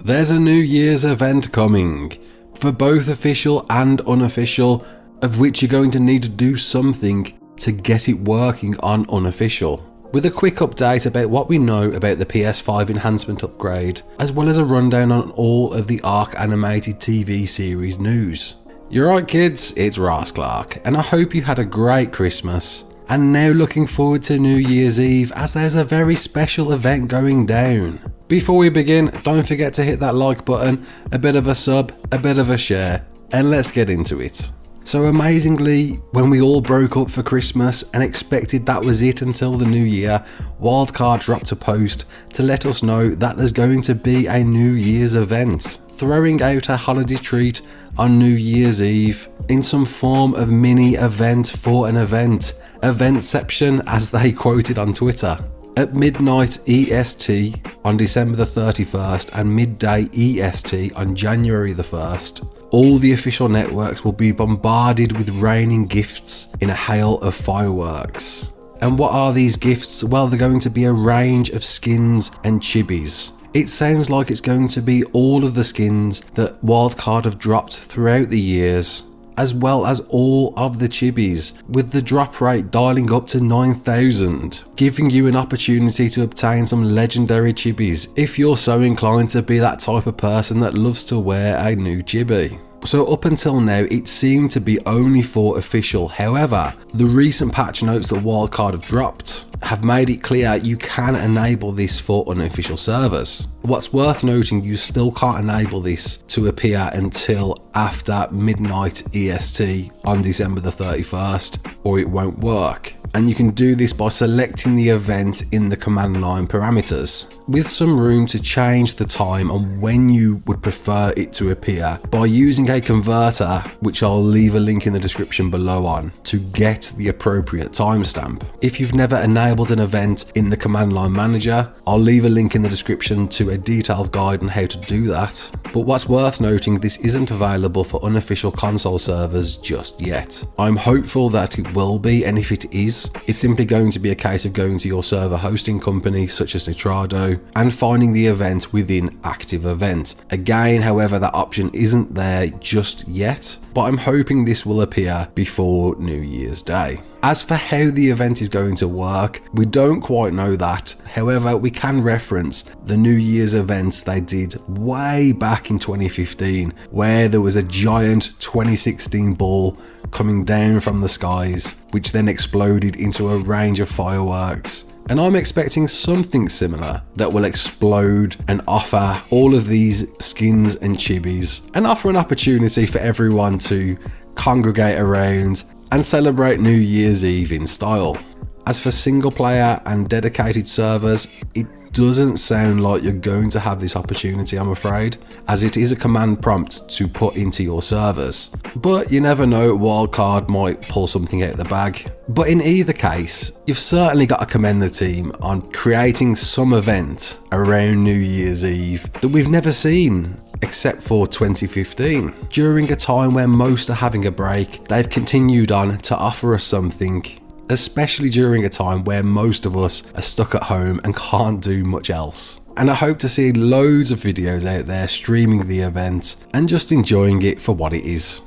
There's a New Year's event coming, for both official and unofficial, of which you're going to need to do something to get it working on unofficial. With a quick update about what we know about the PS5 Enhancement Upgrade, as well as a rundown on all of the ARK animated TV series news. You're right kids, it's Raasclark, and I hope you had a great Christmas, and now looking forward to New Year's Eve as there's a very special event going down. Before we begin, don't forget to hit that like button, a bit of a sub, a bit of a share, and let's get into it. So amazingly, when we all broke up for Christmas and expected that was it until the new year, Wildcard dropped a post to let us know that there's going to be a New Year's event, throwing out a holiday treat on New Year's Eve in some form of mini event for an event, Eventception as they quoted on Twitter. At midnight EST on December the 31st and midday EST on January the 1st, all the official networks will be bombarded with raining gifts in a hail of fireworks. And what are these gifts? Well, they're going to be a range of skins and chibis. It sounds like it's going to be all of the skins that Wildcard have dropped throughout the years, as well as all of the chibis, with the drop rate dialing up to 9,000, giving you an opportunity to obtain some legendary chibis if you're so inclined to be that type of person that loves to wear a new chibi. So up until now, it seemed to be only for official. However, the recent patch notes that Wildcard have dropped have made it clear you can enable this for unofficial servers. What's worth noting, you still can't enable this to appear until after midnight EST on December the 31st, or it won't work. And you can do this by selecting the event in the command line parameters, with some room to change the time on when you would prefer it to appear by using a converter, which I'll leave a link in the description below on, to get the appropriate timestamp. If you've never enabled an event in the command line manager, I'll leave a link in the description to a detailed guide on how to do that. But what's worth noting, this isn't available for unofficial console servers just yet. I'm hopeful that it will be, and if it is, it's simply going to be a case of going to your server hosting company such as Nitrado and finding the event within Active Event. Again, however, that option isn't there just yet, but I'm hoping this will appear before New Year's Day. As for how the event is going to work, we don't quite know that. However, we can reference the New Year's events they did way back in 2015, where there was a giant 2016 ball coming down from the skies, which then exploded into a range of fireworks. And I'm expecting something similar that will explode and offer all of these skins and chibis and offer an opportunity for everyone to congregate around and celebrate New Year's Eve in style. As for single player and dedicated servers, it doesn't sound like you're going to have this opportunity, I'm afraid, as it is a command prompt to put into your servers. But you never know, Wildcard might pull something out the bag. But in either case, you've certainly got to commend the team on creating some event around New Year's Eve that we've never seen, except for 2015. During a time where most are having a break, they've continued on to offer us something, especially during a time where most of us are stuck at home and can't do much else. And I hope to see loads of videos out there streaming the event and just enjoying it for what it is.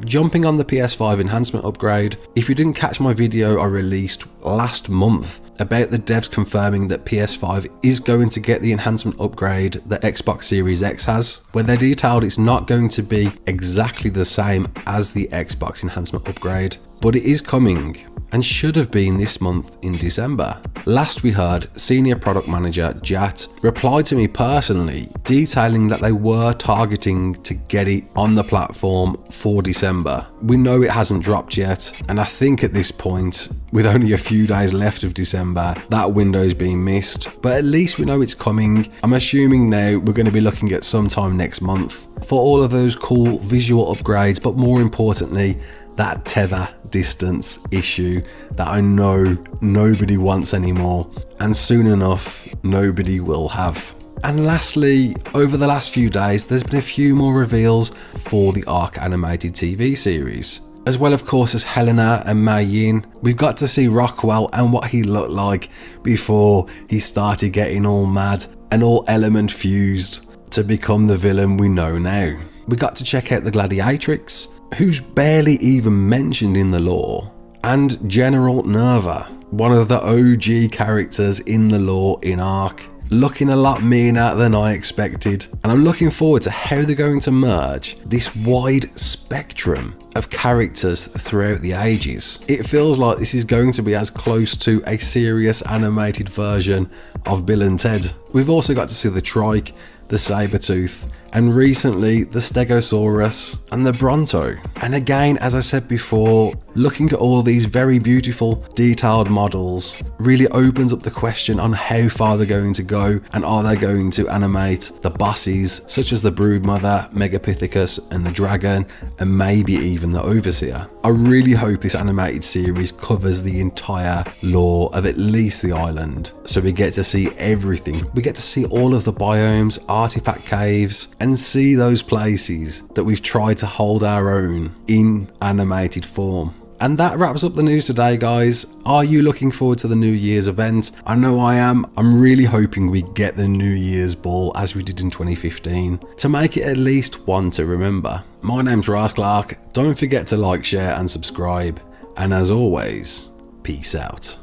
Jumping on the PS5 Enhancement Upgrade, if you didn't catch my video I released last month about the devs confirming that PS5 is going to get the enhancement upgrade that Xbox Series X has, where they detailed it's not going to be exactly the same as the Xbox Enhancement Upgrade, but it is coming and should have been this month in December. Last we heard, Senior Product Manager Jat replied to me personally detailing that they were targeting to get it on the platform for December. We know it hasn't dropped yet, and I think at this point, with only a few days left of December, that window's been missed, but at least we know it's coming. I'm assuming now we're going to be looking at sometime next month for all of those cool visual upgrades, but more importantly, that tether distance issue that I know nobody wants anymore, and soon enough nobody will have. And lastly, over the last few days there's been a few more reveals for the ARK animated TV series, as well of course as Helena and Mei Yin. We've got to see Rockwell and what he looked like before he started getting all mad and all element fused, to become the villain we know now. We got to check out the Gladiatrix, who's barely even mentioned in the lore, and General Nerva, one of the OG characters in the lore in ARK, looking a lot meaner than I expected, and I'm looking forward to how they're going to merge this wide spectrum of characters throughout the ages. It feels like this is going to be as close to a serious animated version of Bill and Ted. We've also got to see the Trike, the Sabertooth, and recently the Stegosaurus and the Bronto. And again, as I said before, looking at all these very beautiful detailed models really opens up the question on how far they're going to go, and are they going to animate the bosses such as the Broodmother, Megapithecus and the Dragon, and maybe even the Overseer. I really hope this animated series covers the entire lore of at least the island, so we get to see everything. We get to see all of the biomes, artifact caves, and see those places that we've tried to hold our own in animated form. And that wraps up the news today, guys. Are you looking forward to the New Year's event? I know I am. I'm really hoping we get the New Year's ball as we did in 2015 to make it at least one to remember. My name's Raasclark. Don't forget to like, share and subscribe. And as always, peace out.